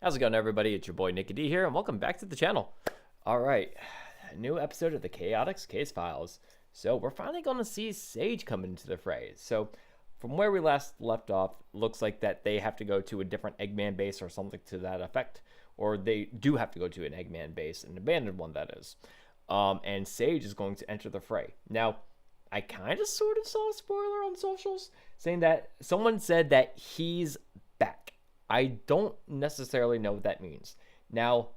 How's it going, everybody? It's your boy Nicky D here, and welcome back to the channel. Alright, a new episode of the Chaotix Casefiles. So, we're finally going to see Sage come into the fray. So, from where we last left off, looks like that they have to go to a different Eggman base or something to that effect. Or they do have to go to an Eggman base, an abandoned one, that is. And Sage is going to enter the fray. Now, I kind of sort of saw a spoiler on socials saying that someone said that he's back. I don't necessarily know what that means. Now,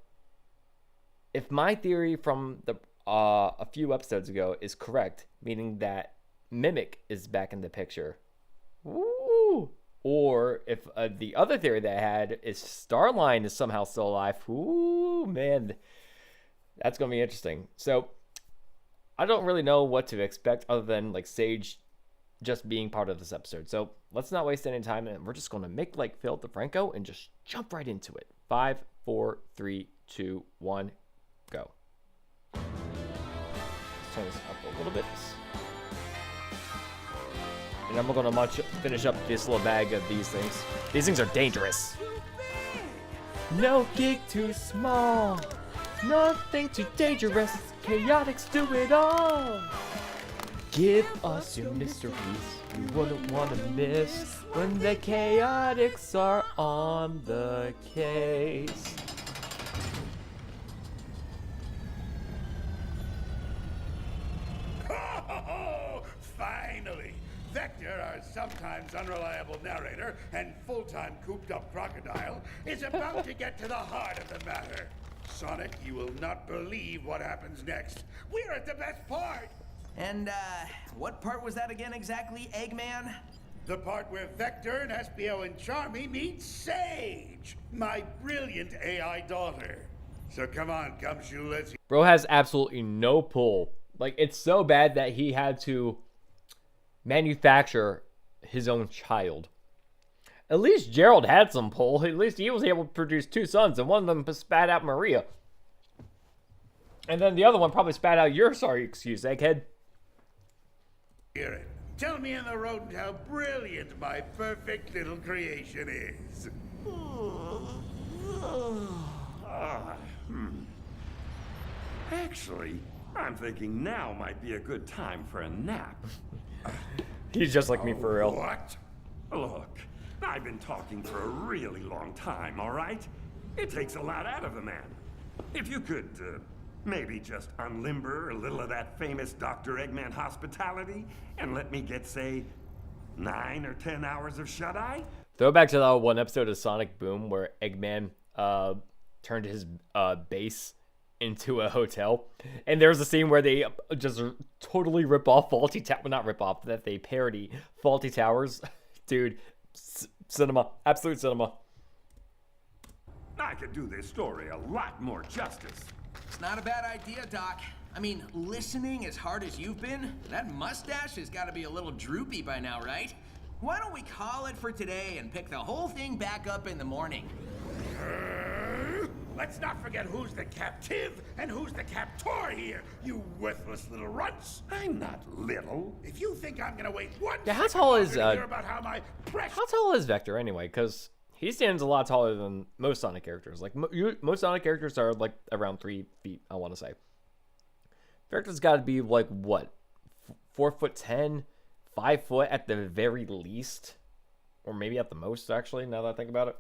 if my theory from the a few episodes ago is correct, meaning that Mimic is back in the picture, woo, or if the other theory that I had is Starline is somehow still alive, ooh, man, that's going to be interesting. So, I don't really know what to expect other than like Sage just being part of this episode. So let's not waste any time, and we're just going to make like Phil DeFranco and just jump right into it. 5, 4, 3, 2, 1, go. Let's turn this up a little bit. And I'm going to finish up this little bag of these things. These things are dangerous. No gig too small. Nothing too dangerous. Chaotix do it all. Give us your mysteries you wouldn't want to miss when the Chaotix are on the case. Oh, finally! Vector, our sometimes unreliable narrator and full-time cooped-up crocodile, is about to get to the heart of the matter. Sonic, you will not believe what happens next. We're at the best part! And, what part was that again exactly, Eggman? The part where Vector and Espio and Charmy meet Sage, my brilliant AI daughter. So come on, Gumshoe, let's... Bro has absolutely no pull. Like, it's so bad that he had to manufacture his own child. At least Gerald had some pull. At least he was able to produce 2 sons, and one of them spat out Maria. And then the other one probably spat out your sorry excuse, Egghead. Hear it. Tell me in the rodent how brilliant my perfect little creation is. Actually, I'm thinking now might be a good time for a nap. He's just like me for real. What? Look, I've been talking for a really long time, all right? It takes a lot out of a man. If you could, maybe just unlimber a little of that famous Dr. Eggman hospitality and let me get, say, 9 or 10 hours of shut-eye? Throwback to that one episode of Sonic Boom where Eggman turned his base into a hotel. And there's a scene where they just totally rip off Faulty Towers. Well, not rip off, that they parody Faulty Towers. Dude, cinema. Absolute cinema. I could do this story a lot more justice. It's not a bad idea, Doc. I mean, listening as hard as you've been, that mustache has got to be a little droopy by now, right? Why don't we call it for today and pick the whole thing back up in the morning? Let's not forget who's the captive and who's the captor here, you worthless little runts. I'm not little. If you think I'm gonna wait one Yeah, how second tall longer is to hear about how my precious... how tall is Vector anyway? Because he stands a lot taller than most Sonic characters. Like most Sonic characters are like around 3 feet, I want to say. Vector's got to be like what, 4'10", 5 foot at the very least, or maybe at the most. Actually, now that I think about it,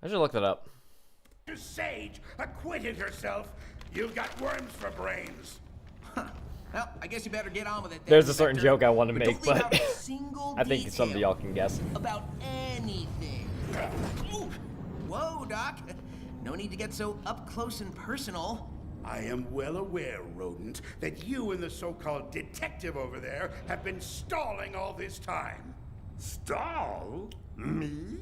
I should look that up. Sage acquitted herself. You've got worms for brains. Huh. Well, I guess you better get on with it then, There's a certain Vector. joke I want to But make, don't leave but out a single I think some of detail y'all can guess. about anything. Ooh. Whoa, Doc. No need to get so up close and personal. I am well aware, rodent, that you and the so-called detective over there have been stalling all this time. Stall? Me?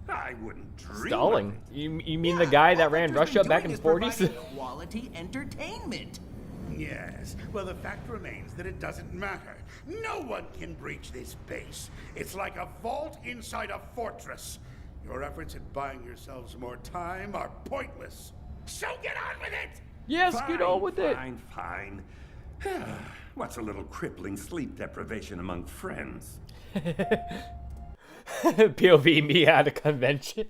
I wouldn't dream Stalling? of it. You mean the guy that ran Vector's Russia been back doing in is the 40s? providing quality entertainment. Yes, well, the fact remains that it doesn't matter. No one can breach this base. It's like a vault inside a fortress. Your efforts at buying yourselves more time are pointless. So get on with it! Yes, get on with it. Fine. What's a little crippling sleep deprivation among friends? POV me at a convention.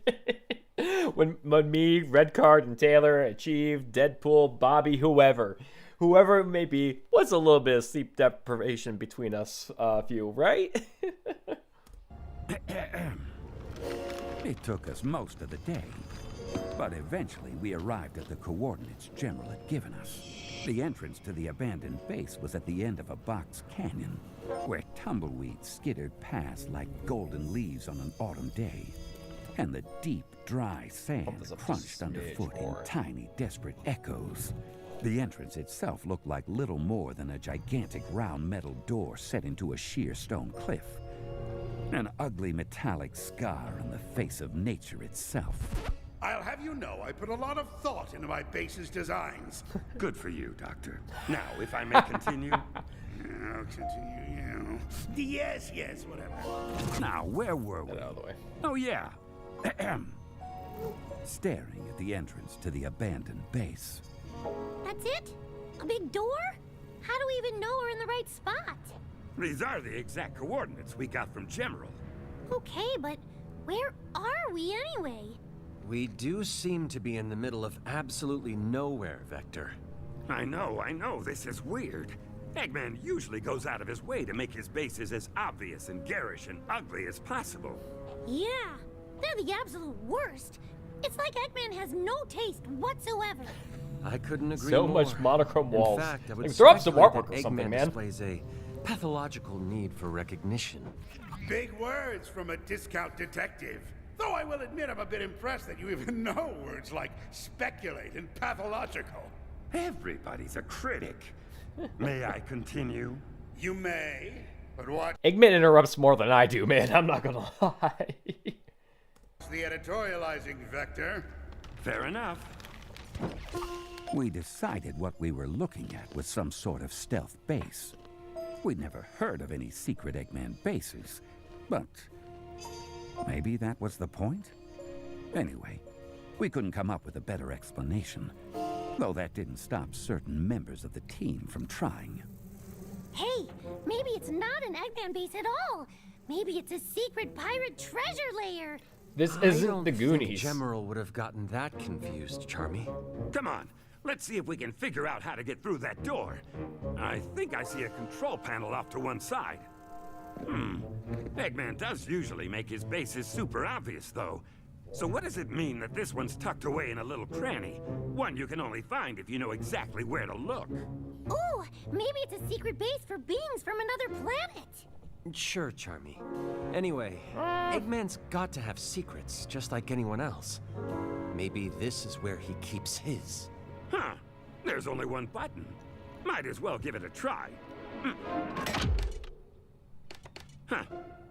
when me, Red Card, and Taylor achieved Deadpool, Bobby, whoever it may be, was a little bit of sleep deprivation between us few, right? It took us most of the day, but eventually we arrived at the coordinates General had given us. The entrance to the abandoned base was at the end of a box canyon, where tumbleweeds skittered past like golden leaves on an autumn day, and the deep, dry sand crunched underfoot in tiny, desperate echoes. The entrance itself looked like little more than a gigantic round metal door set into a sheer stone cliff. An ugly metallic scar on the face of nature itself. I'll have you know I put a lot of thought into my base's designs. Good for you, Doctor. Now, if I may continue. I'll continue, Yes, whatever. Now, where were we? Get out of the way. Oh, yeah. Staring at the entrance to the abandoned base. That's it? A big door? How do we even know we're in the right spot? These are the exact coordinates we got from General. Okay, but where are we anyway? We do seem to be in the middle of absolutely nowhere, Vector. I know, this is weird. Eggman usually goes out of his way to make his bases as obvious and garish and ugly as possible. Yeah, they're the absolute worst. It's like Eggman has no taste whatsoever. I couldn't agree So more. much monochrome walls. In fact, I would Like, throw up some speculate artwork that or something, Eggman man. displays a pathological need for recognition. Big words from a discount detective. Though I will admit I'm a bit impressed that you even know words like speculate and pathological. Everybody's a critic. May I continue? You may, but what? Eggman interrupts more than I do, man. I'm not gonna lie. The editorializing, Vector. Fair enough. We decided what we were looking at was some sort of stealth base. We'd never heard of any secret Eggman bases, but maybe that was the point? Anyway, we couldn't come up with a better explanation, though that didn't stop certain members of the team from trying. Hey, maybe it's not an Eggman base at all. Maybe it's a secret pirate treasure lair. This I isn't don't the think Goonies. General would have gotten that confused, Charmy. Come on, let's see if we can figure out how to get through that door. I think I see a control panel off to one side. Eggman does usually make his bases super obvious, though. So what does it mean that this one's tucked away in a little cranny? One you can only find if you know exactly where to look. Ooh, maybe it's a secret base for beings from another planet. Sure, Charmy. Anyway, Eggman's got to have secrets, just like anyone else. Maybe this is where he keeps his. Huh. There's only one button. Might as well give it a try. Huh.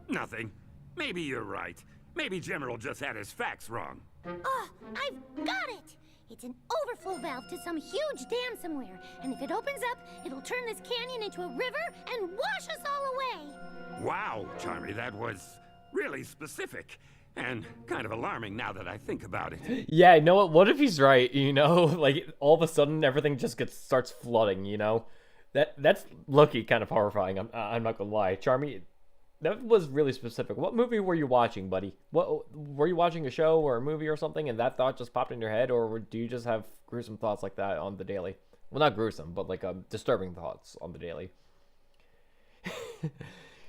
Nothing. Maybe you're right. Maybe General just had his facts wrong. Oh, I've got it! It's an overflow valve to some huge dam somewhere, and if it opens up, it'll turn this canyon into a river and wash us all away! Wow, Charmy, that was really specific. And kind of alarming now that I think about it. Yeah, you know what? What if he's right? You know, like all of a sudden everything just starts flooding. You know, that's low-key kind of horrifying. I'm not gonna lie, Charmy. That was really specific. What movie were you watching, buddy? What were you watching, a show or a movie or something, and that thought just popped in your head, or do you just have gruesome thoughts like that on the daily? Well, not gruesome, but like disturbing thoughts on the daily.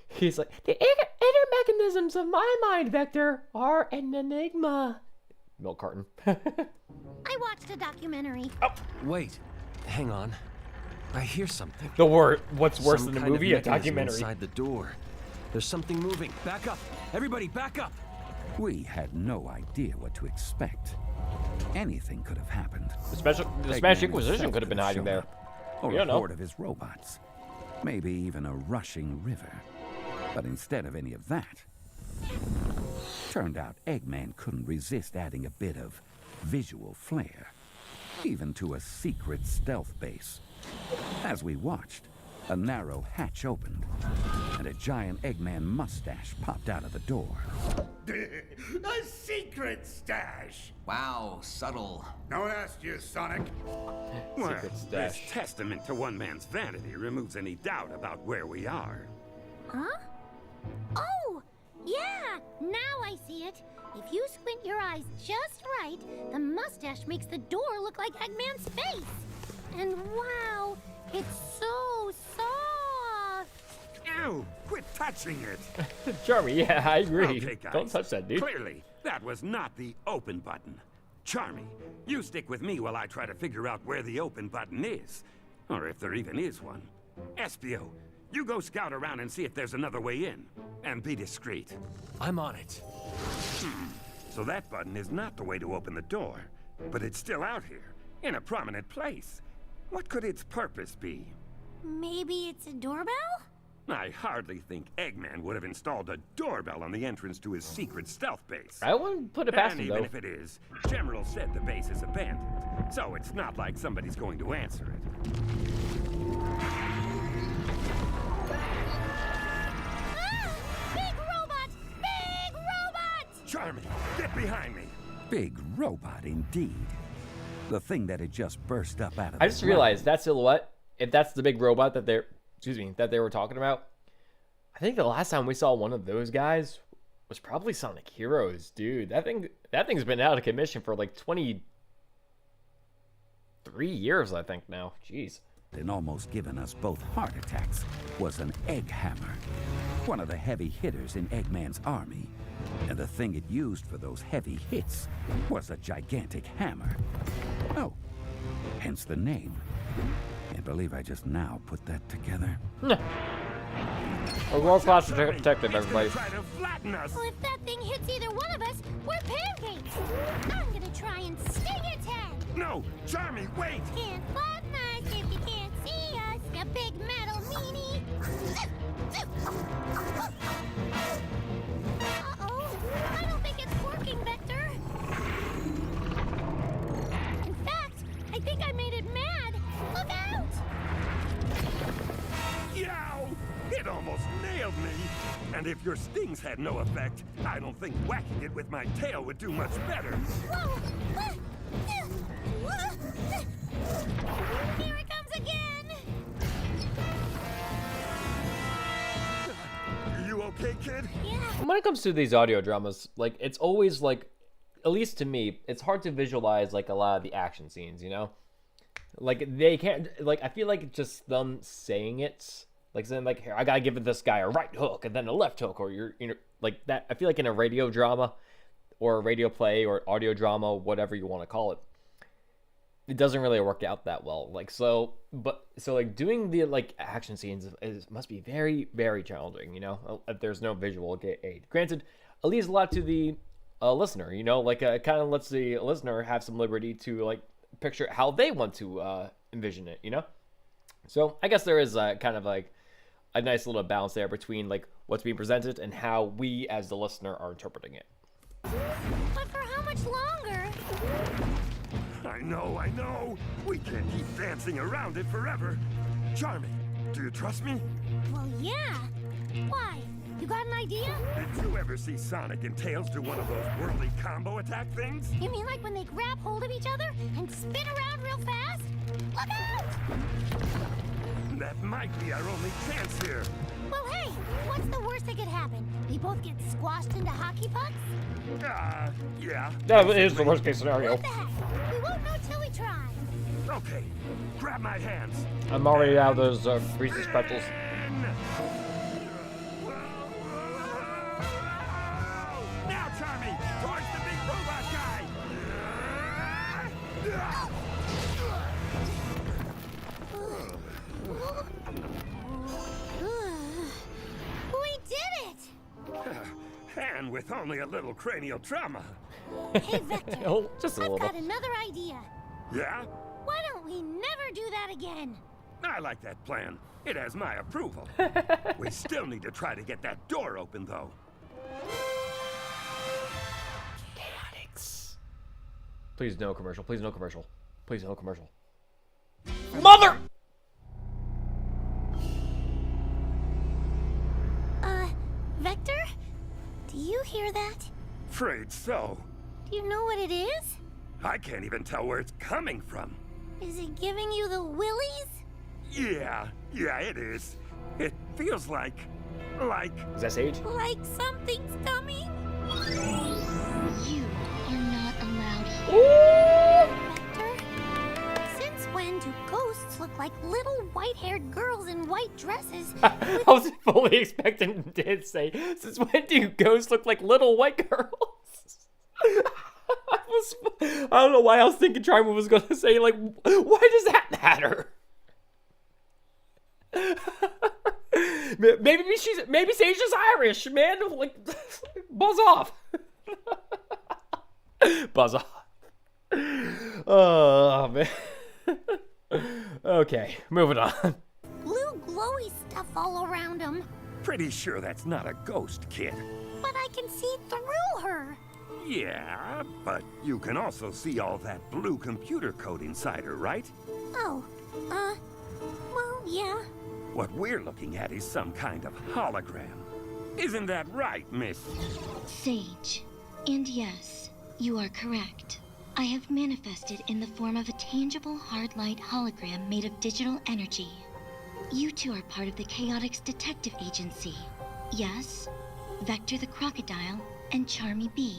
He's like, the inner mechanisms of my mind, Vector, are an enigma. Milk carton. I watched a documentary. Wait, hang on. I hear something. What's worse Some than a kind of movie? A mechanism documentary. inside the door. There's something moving. Back up. Everybody, back up. We had no idea what to expect. Anything could have happened. The Spanish Eggman Inquisition himself could have been hiding shown there. up, or You a don't know. horde of his robots. Maybe even a rushing river. But instead of any of that, turned out Eggman couldn't resist adding a bit of visual flair, even to a secret stealth base. As we watched, a narrow hatch opened, and a giant Eggman mustache popped out of the door. A secret stash. Wow, subtle. No one asked you, Sonic. Well, Secret this stash. testament to one man's vanity removes any doubt about where we are. Huh? Oh, Yeah, now I see it. If you squint your eyes just right, the mustache makes the door look like Eggman's face. And wow, it's so soft. Ew! Quit touching it! Charmy, yeah, I agree. Okay, guys. Don't touch that, dude. Clearly, that was not the open button. Charmy, you stick with me while I try to figure out where the open button is. Or if there even is one. Espio, you go scout around and see if there's another way in. And be discreet. I'm on it. So that button is not the way to open the door. But it's still out here, in a prominent place. What could its purpose be? Maybe it's a doorbell? I hardly think Eggman would have installed a doorbell on the entrance to his secret stealth base. I wouldn't put it past And him, even though. if it is, General said the base is abandoned, so it's not like somebody's going to answer it. Big robot! Big robot! Charmy, get behind me! Big robot indeed. The thing that had just burst up out of I the just ground. realized that silhouette, if that's the big robot that they were talking about, I think the last time we saw one of those guys was probably Sonic Heroes, dude. That thing's been out of commission for like 23 years, I think now. Jeez. And almost given us both heart attacks was an egg hammer, one of the heavy hitters in Eggman's army. And the thing it used for those heavy hits was a gigantic hammer. Oh, hence the name. Can't believe I just now put that together. A world-class Charmy, detective, he's everybody. gonna try to flatten us! Well, if that thing hits either one of us, we're pancakes. I'm gonna try and sting its head. No! Charmy, wait! Can't flatten us if you can't see us, you big metal meanie. Uh-oh, I don't think it's working, Vector. In fact, I think I made it mad. Look out! Yow! It almost nailed me! And if your stings had no effect, I don't think whacking it with my tail would do much better. Whoa! Here it comes again! You okay, kid? Yeah. When it comes to these audio dramas, like, it's always like, at least to me, it's hard to visualize like a lot of the action scenes, you know? Like, they can't, like, I feel like just them saying it, like saying like, here, I gotta give this guy a right hook and then a left hook, or you're, you know, like that. I feel like in a radio drama or a radio play or audio drama, whatever you want to call it, it doesn't really work out that well. Like, so like doing the like action scenes must be very, very challenging, you know, if there's no visual aid. Granted, it leaves a lot to the listener, you know, like kind of lets the listener have some liberty to like picture how they want to envision it, you know? So I guess there is kind of like a nice little balance there between like what's being presented and how we as the listener are interpreting it. But for how much longer? I know. We can't keep dancing around it forever. Charmy, do you trust me? Well, yeah. Why? You got an idea? Did you ever see Sonic and Tails do one of those whirly combo attack things? You mean like when they grab hold of each other and spin around real fast? Look out! That might be our only chance here. Well, hey, what's the worst that could happen? We both get squashed into hockey pucks? Yeah. That is the worst case scenario. What the heck? We won't know till we try. Okay, grab my hands. I'm already out of those Reese's pretzels. Now, Charmy, towards the big robot guy. We did it! And with only a little cranial trauma. Hey, Vector, Oh, just a I've little. got another idea. Yeah? Why don't we never do that again? I like that plan. It has my approval. We still need to try to get that door open, though. Chaotix. Please no commercial. Please no commercial. Please no commercial. Mother! Vector? Do you hear that? Afraid so. Do you know what it is? I can't even tell where it's coming from. Is it giving you the willies? Yeah, it is. It feels like Like, Is that Sage? Like something's coming. You are not allowed Ooh! here. Vector, since when do ghosts look like little white-haired girls in white dresses? I was fully expecting to say, since when do ghosts look like little white girls? I don't know why I was thinking Charmy was going to say, like, why does that matter? Maybe Sage is Irish, man. Like, buzz off. Buzz off. Oh, man. Okay, moving on. Blue glowy stuff all around him. Pretty sure that's not a ghost, kid. But I can see through her. Yeah, but you can also see all that blue computer code inside her, right? Oh, well, yeah. What we're looking at is some kind of hologram. Isn't that right, Miss? Sage. And yes, you are correct. I have manifested in the form of a tangible hard light hologram made of digital energy. You two are part of the Chaotix Detective Agency. Yes, Vector the Crocodile and Charmy B.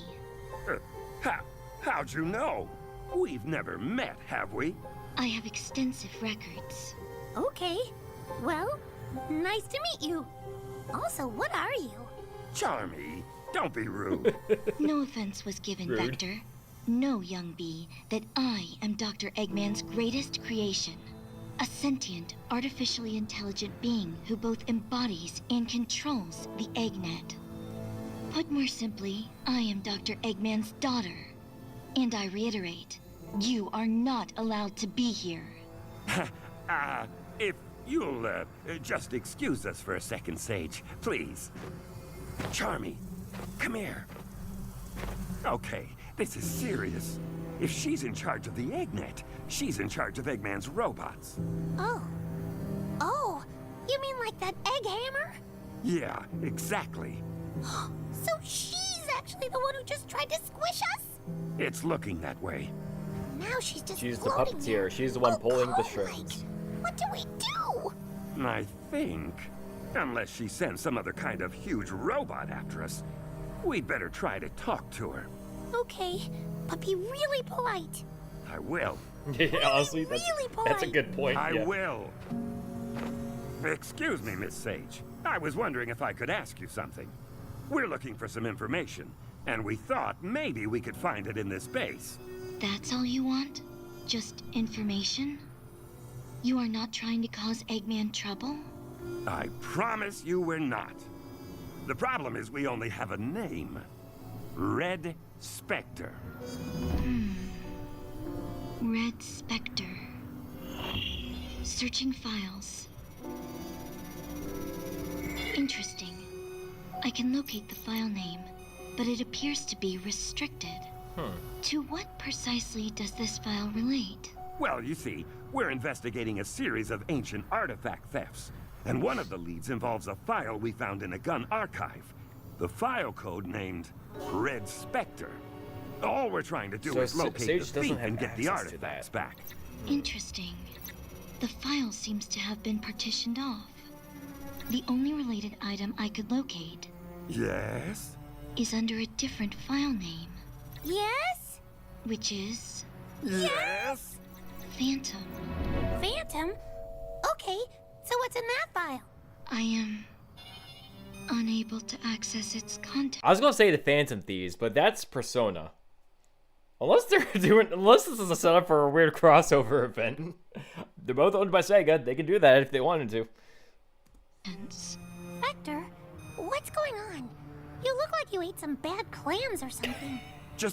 How'd you know? We've never met, have we? I have extensive records. Okay. Well, nice to meet you. Also, what are you? Charmy, don't be rude. No offense was given, Rude. Vector. Know, young bee, that I am Dr. Eggman's greatest creation. A sentient, artificially intelligent being who both embodies and controls the Eggnet. Put more simply, I am Dr. Eggman's daughter. And I reiterate, you are not allowed to be here. If you'll just excuse us for a second, Sage, please. Charmy, come here. Okay, this is serious. If she's in charge of the Eggnet, she's in charge of Eggman's robots. Oh. Oh, you mean like that egg hammer? Yeah, exactly. So she's actually the one who just tried to squish us? It's looking that way. Now she's just She's the floating there. puppeteer. She's the one all pulling the cone-like. strings. What do we do? I think, unless she sends some other kind of huge robot after us, we'd better try to talk to her. Okay, but be really polite. I will. Yeah, honestly, that's a polite. good point. I yeah. will. Excuse me, Miss Sage. I was wondering if I could ask you something. We're looking for some information, and we thought maybe we could find it in this base. That's all you want? Just information? You are not trying to cause Eggman trouble? I promise you we're not. The problem is we only have a name. Red Spectre. Red Spectre. Searching files. Interesting. I can locate the file name, but it appears to be restricted. To what precisely does this file relate? Well, you see, we're investigating a series of ancient artifact thefts, and one of the leads involves a file we found in a gun archive. The file code named Red Spectre. All we're trying to do So is locate Sage the doesn't thief have and get the access to artifacts that. back. Interesting. The file seems to have been partitioned off. The only related item I could locate Yes? is under a different file name, Yes? which is Yes? Phantom. Phantom? Okay, so what's in that file? I am unable to access its content. I was gonna say the Phantom Thieves, but that's Persona. Unless this is a setup for a weird crossover event. They're both owned by Sega. They can do that if they wanted to. Vector, what's going on? You look like you ate some bad clams or something.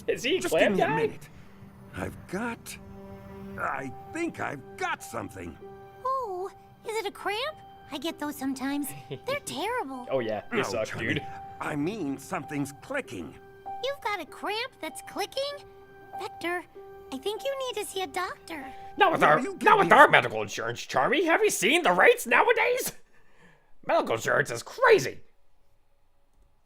Is he a just clam give me a guy? minute. I think I've got something. Oh, is it a cramp? I get those sometimes. They're terrible. Oh yeah, they No, suck, Charlie, dude. I mean something's clicking. You've got a cramp that's clicking? Vector, I think you need to see a doctor. Not with our medical insurance, Charmy. Have you seen the rates nowadays? Medical insurance is crazy.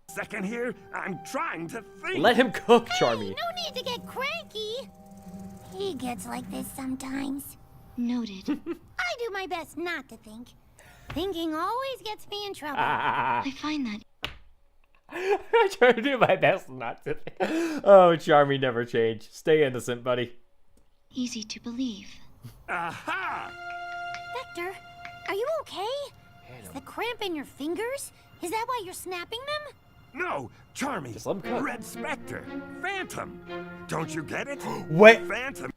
Second here, I'm trying to think. Let him cook, Hey, Charmy. no need to get cranky. He gets like this sometimes. Noted. I do my best not to think. Thinking always gets me in trouble. I find that I try to do my best not to. Oh, Charmy never changed. Stay innocent, buddy. easy to believe. Aha! Vector, are you okay? Is the cramp in your fingers? Is that why you're snapping them? No, Charmy. Just let him cook. Red Spectre. Phantom. Don't you get it? Wait. Phantom.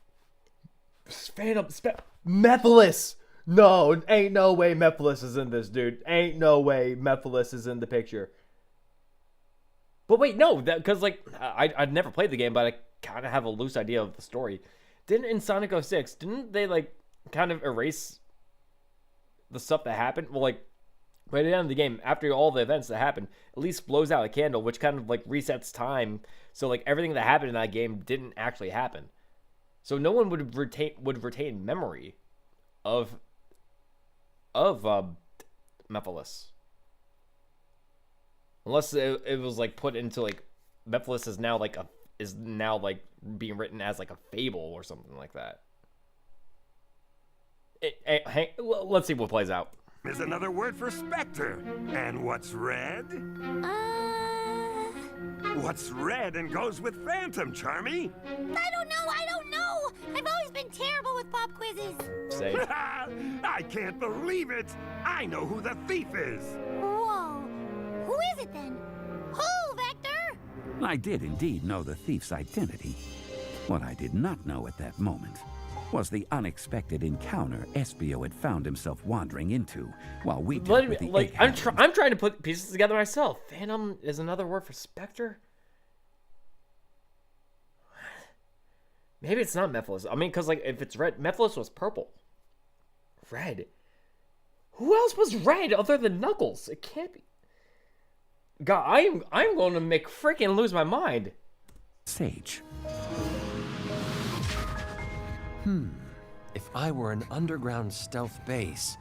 Mephiles! No, ain't no way Mephiles is in this, dude. Ain't no way Mephiles is in the picture. But wait, no, because like I'd never played the game, but I kind of have a loose idea of the story. Didn't in Sonic 06, didn't they like kind of erase the stuff that happened? Well, like right at the end of the game, after all the events that happened, at least blows out a candle, which kind of like resets time. So like everything that happened in that game didn't actually happen. So no one would retain memory of Mephiles. Unless it was like put into like Mephiles is now like being written as like a fable or something like that. Let's see what plays out. Is another word for Spectre. And what's red? What's red and goes with Phantom, Charmy? I don't know. I've always been terrible with pop quizzes. Say. I can't believe it. I know who the thief is. Whoa. Who is it then? Who, Vector? I did indeed know the thief's identity. What I did not know at that moment was the unexpected encounter Espio had found himself wandering into while we dealt with the like I'm trying to put pieces together myself. Phantom is another word for Spectre? Maybe it's not Mephiles. I mean, because like if it's red, Mephiles was purple. Red. Who else was red other than Knuckles? It can't be. God, I'm going to make freaking lose my mind. Sage. If I were an underground stealth base,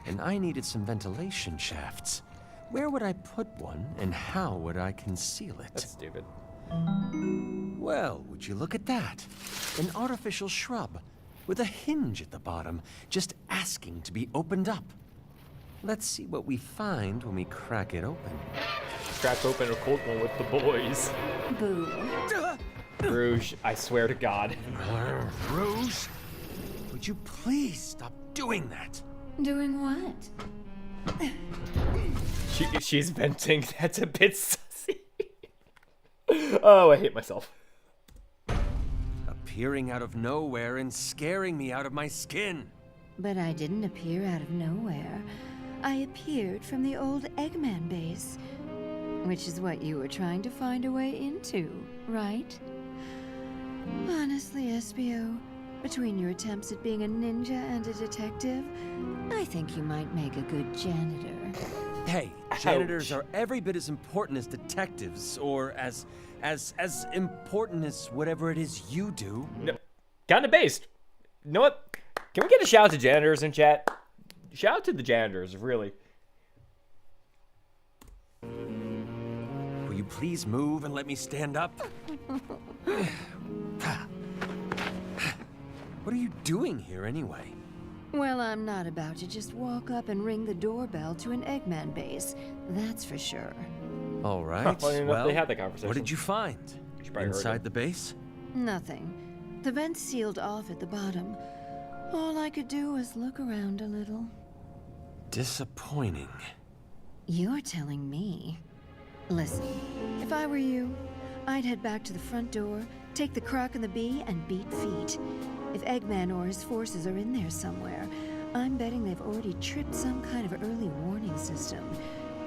and I needed some ventilation shafts, where would I put one, and how would I conceal it? That's stupid. Well, would you look at that? An artificial shrub, with a hinge at the bottom, just asking to be opened up. Let's see what we find when we crack it open. Crack open a cold one with the boys. Boo. Rouge, I swear to God. Rouge, would you please stop doing that? Doing what? She's venting. That's a bit sussy. Oh, I hate myself. Appearing out of nowhere and scaring me out of my skin. But I didn't appear out of nowhere. I appeared from the old Eggman base, which is what you were trying to find a way into, right? Honestly, Espio, between your attempts at being a ninja and a detective, I think you might make a good janitor. Hey, janitors are every bit as important as detectives, or as important as whatever it is you do. No, kind of based. You know what? Can we get a shout out to janitors in chat? Shout out to the janitors, really. Will you please move and let me stand up? What are you doing here anyway? Well, I'm not about to just walk up and ring the doorbell to an Eggman base, that's for sure. All right, Funny enough, well, they had that conversation. what did you find? probably heard Inside him. the base? Nothing. The vents sealed off at the bottom. All I could do was look around a little. Disappointing. You're telling me. Listen, if I were you, I'd head back to the front door, take the Croc and the Bee, and beat feet. If Eggman or his forces are in there somewhere, I'm betting they've already tripped some kind of early warning system.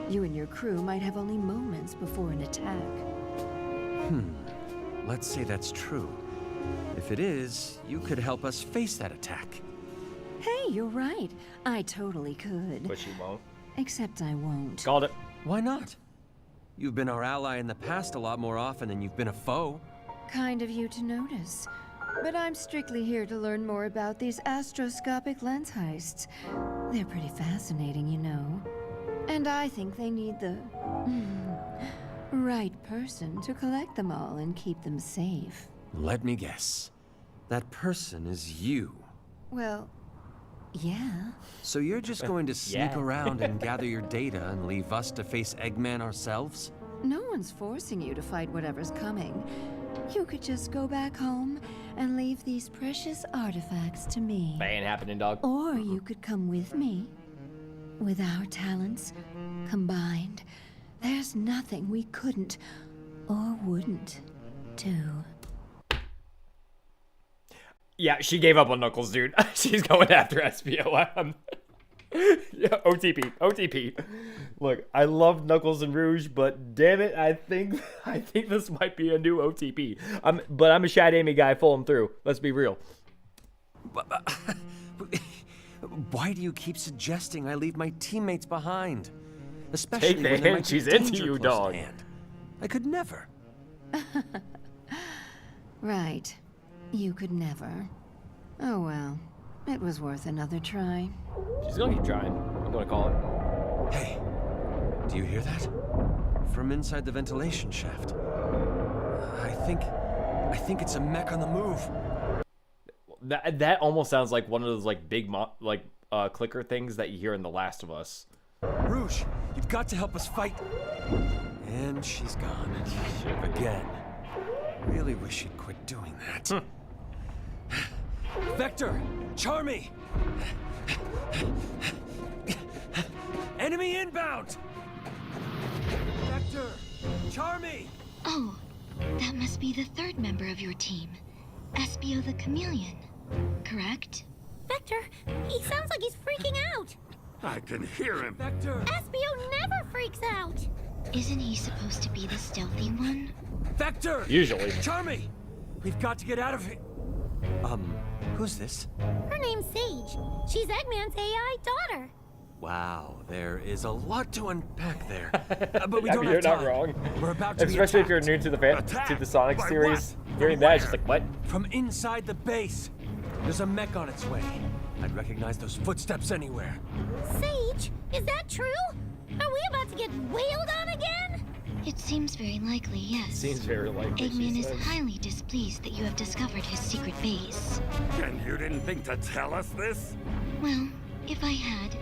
You and your crew might have only moments before an attack. Let's say that's true. If it is, you could help us face that attack. Hey, you're right. I totally could. But she won't. Except I won't. Called it. Why not? You've been our ally in the past a lot more often than you've been a foe. Kind of you to notice. But I'm strictly here to learn more about these astroscopic lens heists. They're pretty fascinating, you know. And I think they need the right person to collect them all and keep them safe. Let me guess. That person is you. Well, Yeah. So you're just going to sneak Yeah. around and gather your data and leave us to face Eggman ourselves? No one's forcing you to fight whatever's coming. You could just go back home and leave these precious artifacts to me. That ain't happening, dog. Or you could come with me. With our talents combined, there's nothing we couldn't or wouldn't do. Yeah, she gave up on Knuckles, dude. She's going after SPO. Yeah, OTP. Look, I love Knuckles and Rouge, but damn it, I think this might be a new OTP. But I'm a Shad Amy guy, full and through. Let's be real. Why do you keep suggesting I leave my teammates behind? Especially Take the when there hint, might be she's into danger you, close at dog. hand. I could never. Right. You could never. Oh well. It was worth another try. She's gonna keep trying. I'm gonna call it. Hey, do you hear that? From inside the ventilation shaft. I think it's a mech on the move. That almost sounds like one of those like big clicker things that you hear in The Last of Us. Rouge, you've got to help us fight. And she's gone. Again. Really wish she'd quit doing that. Vector! Charmy! Enemy inbound! Vector! Charmy! Oh, that must be the third member of your team, Espio the Chameleon, correct? Vector, he sounds like he's freaking out. I can hear him. Vector! Espio never freaks out. Isn't he supposed to be the stealthy one? Vector! Usually. Charmy! We've got to get out of here. Who's this? Her name's Sage. She's Eggman's AI daughter. Wow, there is a lot to unpack there. But we I don't mean, have you're time. not wrong. We're about to Especially be if you're attacked. new to the Attacked? Sonic By series. what? Hearing From that, it's just where? like, what? From inside the base. There's a mech on its way. I'd recognize those footsteps anywhere. Sage, is that true? Are we about to get wailed on again? It seems very likely, yes. Seems very likely. Eggman she is says. highly displeased that you have discovered his secret base. And you didn't think to tell us this? Well, if I had,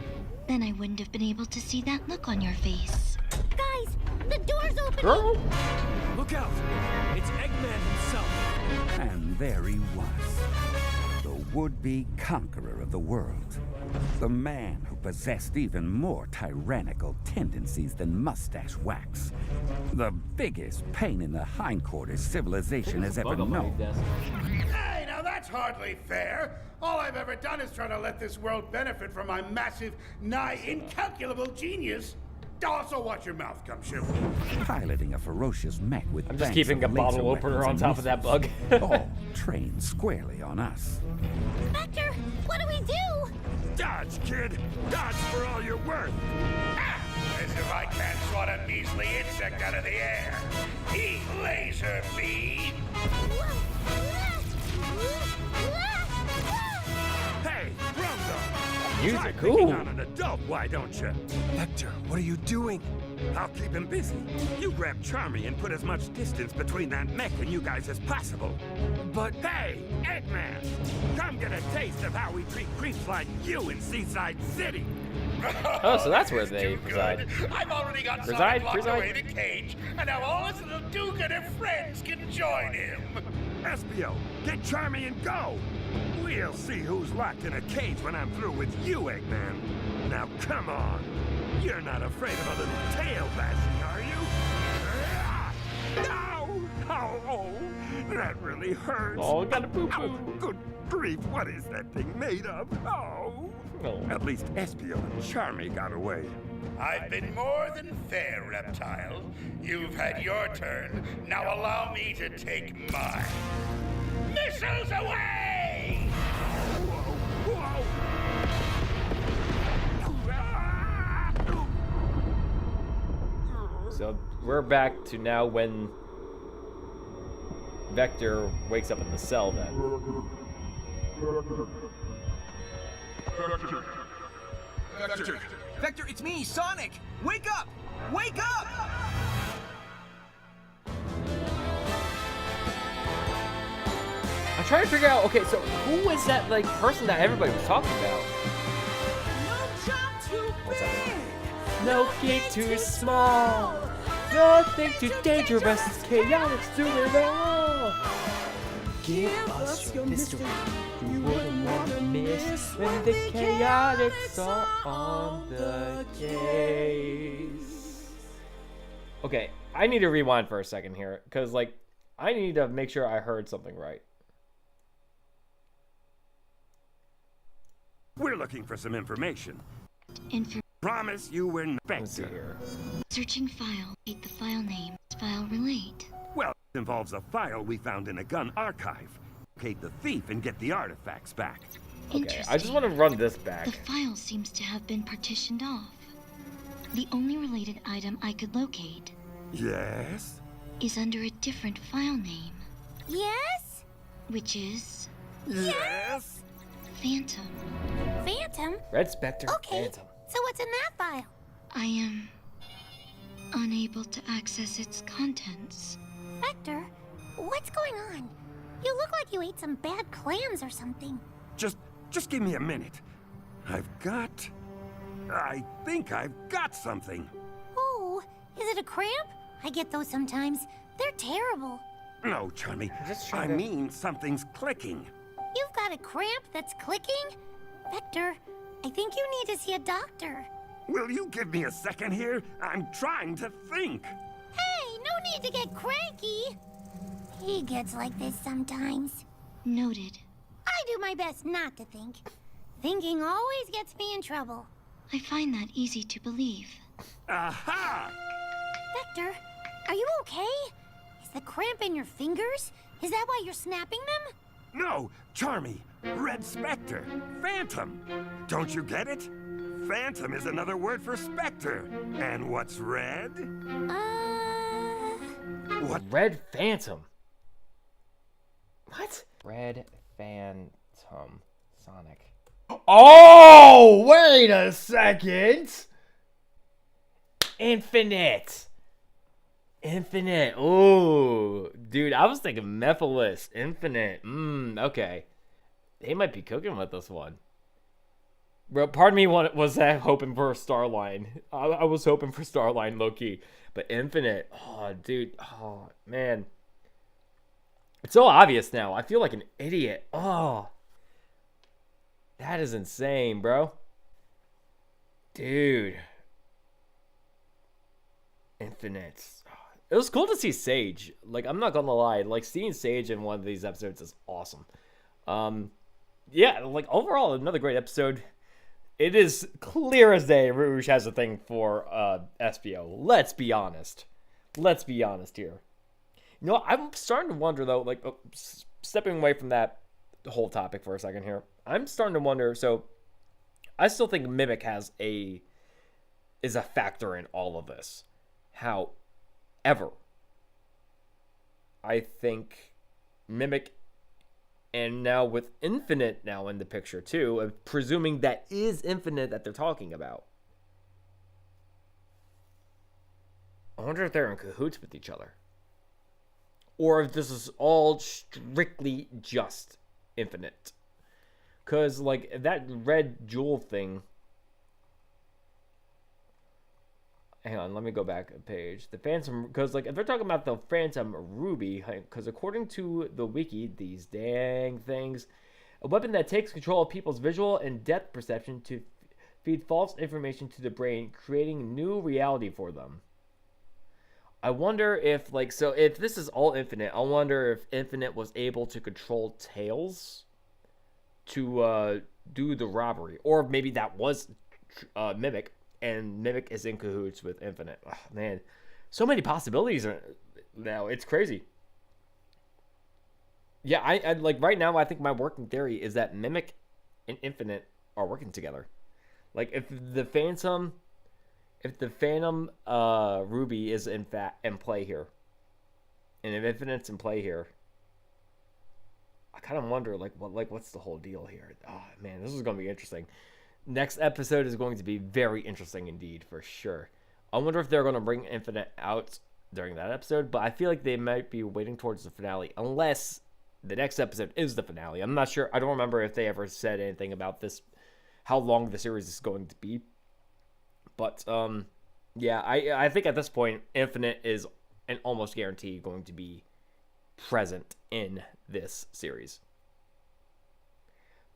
then I wouldn't have been able to see that look on your face. Guys, the door's opening. Girl? Look out! It's Eggman himself. And there he was, the would-be conqueror of the world. The man who possessed even more tyrannical tendencies than mustache wax. The biggest pain in the hindquarters civilization has ever Bug on my known. desk. Hey, now that's hardly fair. All I've ever done is try to let this world benefit from my massive, nigh incalculable genius. Also, watch your mouth, come ship. Piloting a ferocious mech with I'm just banks keeping a of laser bottle opener weapons on and top of that missiles, bug. all trained squarely on us. Vector, what do we do? Dodge, kid! Dodge for all you're worth! As if I can't swat a measly insect out of the air. Heat laser beam. Hey, Rumbo! Music, Try picking ooh. on an adult, why don't you? Vector, what are you doing? I'll keep him busy. You grab Charmy and put as much distance between that mech and you guys as possible. But Hey, Eggman! Come get a taste of how we treat creeps like you in Seaside City! Oh, so that's where they reside. I've already got Reside, Sonic locked reside. away in a cage, and now all his little do-gooder friends can join him. Espio, get Charmy and go! We'll see who's locked in a cage when I'm through with you, Eggman. Now come on! You're not afraid of a little tail bashing, are you? No! Oh, that really hurts. Oh, got a poo-poo. Oh, good grief, what is that thing made of? Oh! Oh. At least Espio and Charmy got away. I've been more than fair, Reptile. You've had your turn. Now allow me to take mine. Missiles away! Whoa! Whoa! So we're back to now when Vector wakes up in the cell then. Vector, it's me, Sonic! Wake up! Wake up! I'm trying to figure out, okay, so who was that, like, person that everybody was talking about? no gate too small. Nothing too dangerous. Chaotix do it all. Give us your mystery. You wouldn't want to miss when the Chaotix are on the case. Okay, I need to rewind for a second here, because, like, I need to make sure I heard something right. We're looking for some information. Promise you we're not. Let's see here. Searching file. Locate the file name. File relate. Well, it involves a file we found in a gun archive. Locate the thief and get the artifacts back. Okay, I just want to run this back. The file seems to have been partitioned off. The only related item I could locate Yes? is under a different file name, Yes? which is Yes? Phantom. Phantom? Red Spectre, Okay. Phantom. So what's in that file? I am unable to access its contents. Vector, what's going on? You look like you ate some bad clams or something. Just give me a minute. I think I've got something. Oh, is it a cramp? I get those sometimes. They're terrible. No, Charmy. Just I trying to- mean something's clicking. You've got a cramp that's clicking? Vector, I think you need to see a doctor. Will you give me a second here? I'm trying to think. Hey, no need to get cranky. He gets like this sometimes. Noted. I do my best not to think. Thinking always gets me in trouble. I find that easy to believe. Aha! Vector, are you okay? Is the cramp in your fingers? Is that why you're snapping them? No, Charmy. Red Spectre. Phantom. Don't you get it? Phantom is another word for specter. And what's red? What? Red Phantom. What? Red Phantom. Sonic. Oh, wait a second. Infinite. Ooh, dude, I was thinking Mephiles. Infinite. Okay. They might be cooking with this one. Bro, part of me was hoping for Starline. I was hoping for Starline low-key. But Infinite. Oh, dude. Oh, man. It's so obvious now. I feel like an idiot. Oh. That is insane, bro. Dude. Infinite. It was cool to see Sage. Like, I'm not gonna lie. Like, seeing Sage in one of these episodes is awesome. Yeah, like, overall, another great episode. It is clear as day Rouge has a thing for SBO. Let's be honest. Let's be honest here. You know, I'm starting to wonder, though, like, stepping away from that whole topic for a second here. I'm starting to wonder, so, I still think Mimic is a factor in all of this. However, I think Mimic, and now with Infinite now in the picture too, presuming that is Infinite that they're talking about. I wonder if they're in cahoots with each other. Or if this is all strictly just Infinite. Because, like, that red jewel thing... Hang on, let me go back a page. The Phantom... Because, like, if they're talking about the Phantom Ruby... Because according to the wiki, these dang things... A weapon that takes control of people's visual and depth perception to feed false information to the brain, creating new reality for them. I wonder if, like, so if this is all Infinite, I wonder if Infinite was able to control Tails to do the robbery. Or maybe that was Mimic, and Mimic is in cahoots with Infinite. Oh, man, so many possibilities now. It's crazy. Yeah, I like, right now, I think my working theory is that Mimic and Infinite are working together. Like, if the Phantom Ruby is in play here, and if Infinite's in play here, I kind of wonder, what's the whole deal here? Oh, man, this is going to be interesting. Next episode is going to be very interesting indeed, for sure. I wonder if they're going to bring Infinite out during that episode, but I feel like they might be waiting towards the finale, unless the next episode is the finale. I'm not sure. I don't remember if they ever said anything about this, how long the series is going to be. But, Yeah, I think at this point, Infinite is an almost guarantee going to be present in this series.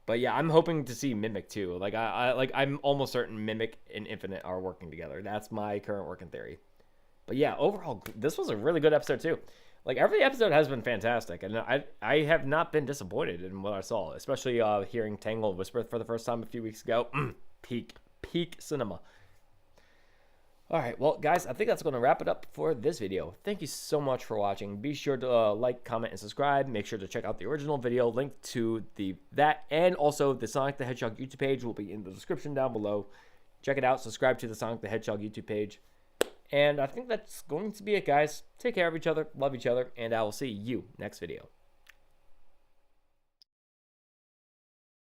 But yeah, I'm hoping to see Mimic too. Like I'm almost certain Mimic and Infinite are working together. That's my current working theory. But yeah, overall, this was a really good episode too. Like every episode has been fantastic, and I have not been disappointed in what I saw, especially hearing Tangle whisper for the first time a few weeks ago. Peak cinema. All right, well, guys, I think that's going to wrap it up for this video. Thank you so much for watching. Be sure to like, comment, and subscribe. Make sure to check out the original video. Link to that and also the Sonic the Hedgehog YouTube page will be in the description down below. Check it out. Subscribe to the Sonic the Hedgehog YouTube page. And I think that's going to be it, guys. Take care of each other, love each other, and I will see you next video.